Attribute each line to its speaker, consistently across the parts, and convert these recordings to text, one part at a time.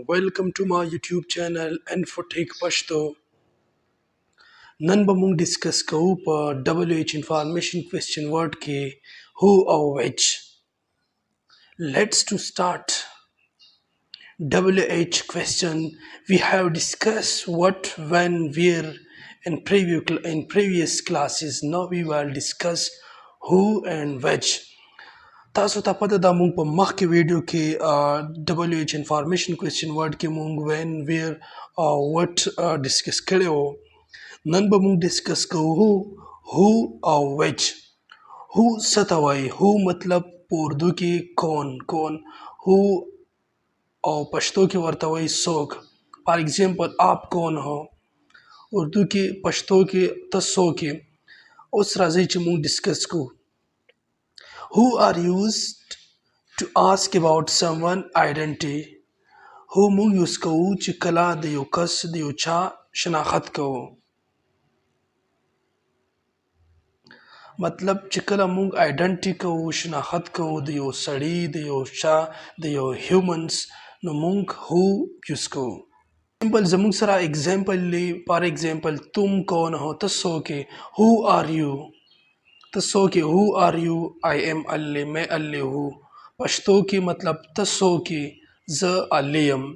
Speaker 1: Welcome to my YouTube channel and for take pashto. Nan ba mung discuss kau pa WH information question word ke who or which. Let's to start. WH question we have discussed what, when, where in previous classes. Now we will discuss who and which. تاسو ته پته ده مونږ په مخکې ویډیو کې WH انفارمیشن کوېسچن ورډ کې مونږ وین ویر او وټ ډسکس کړی و. نن به مونږ ډسکس کوو هو او وچ. هو څه ته وایي؟ هو مطلب په اردو کې کون هو او پښتو کې ورته وایي څوک. فار ایگزامپل آپ کون ہو، اردو کې پښتو کې ته څوک یې. اوس راځئ چې مونږ ډسکس کوو. Who are used to ask about someone identity. Who مونږ یوز کوو چې کله د یو کس د یو چا شناخت کوو. مطلب چې کله مونږ آیډنټي کوو، شناخت کوو د یو سړي، د یو چا، د یو هیومنس، نو مونږ هو یوز کوو. سمپل زمونږ سره اگزامپل لی. فار ایگزامپل تم کون ہو، ته څوک یې. هو آر یو، ته څوک یې. هو آر یو، آئی ایم اللی، میں اللی ہوں. پښتو کې مطلب ته څوک یې، زه اللی یم.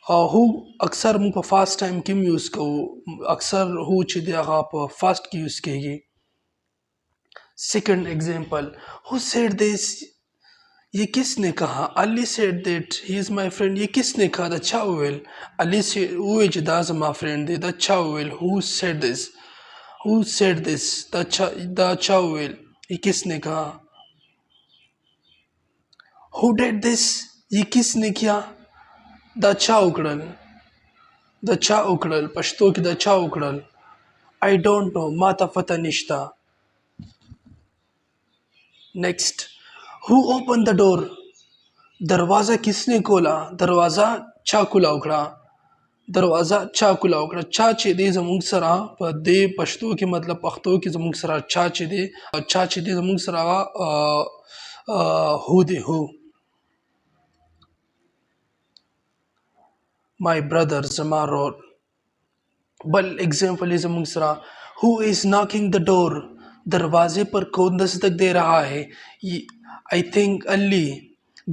Speaker 1: هو اکثر مونږ په فاسټ ټایم کې هم یوز کوو. اکثر هو چې دی هغه په فاسټ کې یوز کیږي. سیکنڈ ایگزامپل ہو سیڈ دس، یہ کس نے کہا. علی سیڈ دیٹ ہی از مائی فرینڈ. یہ کس نے کہا؟ دا چا وویل. علی وویل چې دا زما فرینډ دی. دا چا وویل؟ هو سیڈ دس. Who said this? دا چا وویل. یہ کس نے کہا. Who did this? یہ کس نے کیا. دا چا وکړل. دا چا وکړل پښتو کې دا چا وکړل. I don't know، ما ته پته نشته. نیکسٹ who opened the door. دروازه کس نے کولا. دروازه چا کولا وکړه. دروازه چا کولا وکړه. چا چې دی زمونږ سره په دې پښتو کې مطلب پښتو کې زمونږ سره چا چې دی زمونږ سره هو دی. هو my brother، زما رور. بل example है زمونږ سره who is knocking the door. दरवाजे पर कौन दस्तक दे रहा है. I think Ali.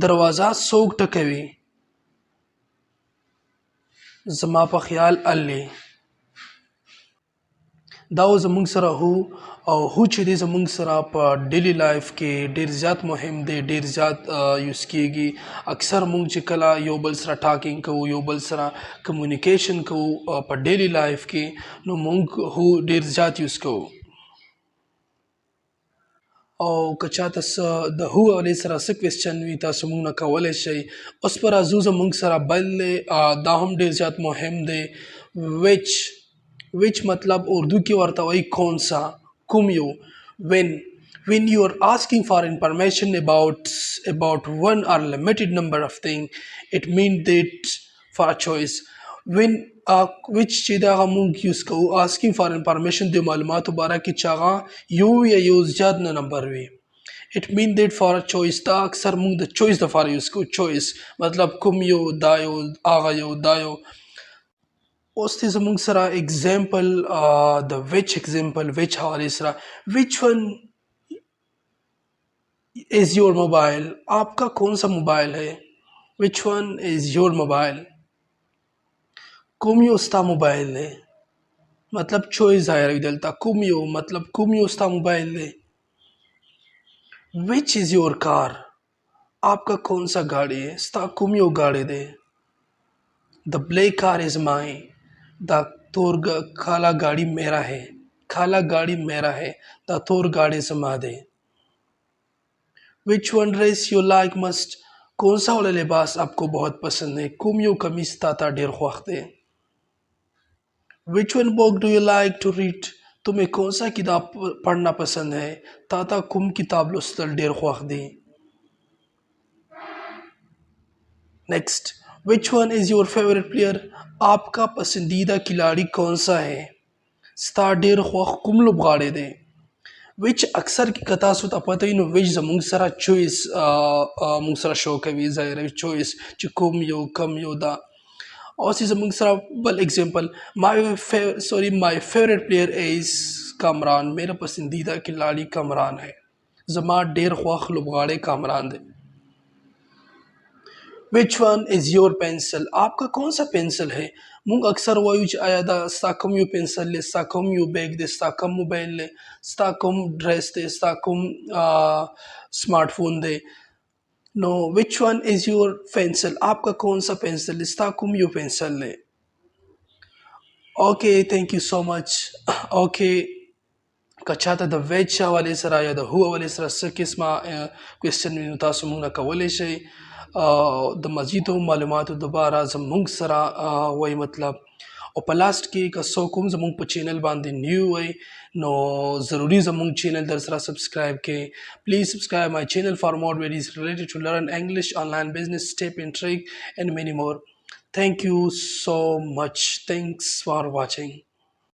Speaker 1: दरवाजा څوک ټکوي. زما په خیال الی. دا زمونږ سره هو او هو چې دی زمونږ سره په ډیلی لایف کې ډیر زیات مهم دی، ډیر زیات یوز کیږي. اکثر مونږ چې کله یو بل سره ټاکینګ کوو، یو بل سره کمیونیکیشن کوو په ډیلی لایف کې، نو مونږ هو ډیر زیات یوز کوو. او که چاته څه د هو حوالې سره څه کوېسچن وي تاسو موږ نه کولی شئ. اوس په راځو زمونږ سره بل دی، دا هم ډېر زیات مهم دی. وچ مطلب اردو کې ورته وایي کون سا، کوم یو. when you are asking for information about one or limited number of things, it means that for a choice. which چې دا هغه مونږ یوز کوو asking for information د معلوماتو باره کې چې هغه یو یا یو زیات نه نمبر وي. it means that for a choice. دا اکثر مونږ د choice دپاره یوز کوو. choice مطلب کوم یو، دا یو، هغه یو، دا یو. اوس دی زمونږ سره اگزامپل د which example which حوالې سره. which one is your mobile. آپ کا کون سا موبائل ہے. which one is your mobile. کوم یو ستا موبایل دی. مطلب چویس ظاهر وي دلته. کوم یو مطلب کوم یو ستا موبایل دی. which is your car. آپ کا کون سا گاڑی ہے. ستا کوم یو گاڑی دی. the black car is mine. دا تور کالا گاڑی میرا ہے. کالا گاڑی میرا ہے. دا تور گاڑی زما دی. which one dress you like most. کون سا والا لباس آپ کو بہت پسند ہے. کوم یو کمیز تا ته ډیر خوښ دی. which one book do you like to read. تمہیں کون سا کتاب پڑھنا پسند ہے. تا ته کوم کتاب لوستل ډیر خوښ دی. نیکسٹ which one is your favorite player. آپ کا پسندیدہ کھلاڑی کون سا ہے. ستا ډیر خوښ کوم لوبغاړی دی. which aksar ki kata sut apata ino which zamung sara choice mung sara show ka visa choice chikum yo kam yo da also zamung sara bal example my favorite player is Kamran मेरा पसंदीदा खिलाड़ी कमरान है जमा डेर ख्वाख लुबगाड़े कामरान दे Which one is your pencil? आपका कौन सा पेंसिल है मुंग अक्सर वायुज आया दा स्ताकम यू पेंसिल ले स्ताकम यू बैग दे स्ताकम मोबाइल ले स्ताकम ड्रेस दे स्ताकम स्मार्टफोन दे no which one is your pencil आपका कौन सा पेंसिल स्ताकम यू पेंसिल ले okay thank you so much okay کچاته د ویج حواله سره یا د هو حواله سره څه قسمه کوېسچن وي نو تاسو مونږ نه کولی شئ د مزیدو معلوماتو دپاره زمونږ سره وایي مطلب او په لاست کې که څوک هم زمونږ په چینل باندې نیو وئ نو ضروري زمونږ چینل در سره سبسکرایب کړئ پلیز سبسکرایب مای چینل فار مور ویډیوز ریلیټډ ټو لرن انګلیش آنلاین بزنس ټپ اینڈ ټریک اینڈ مینی مور thank you so much thanks for watching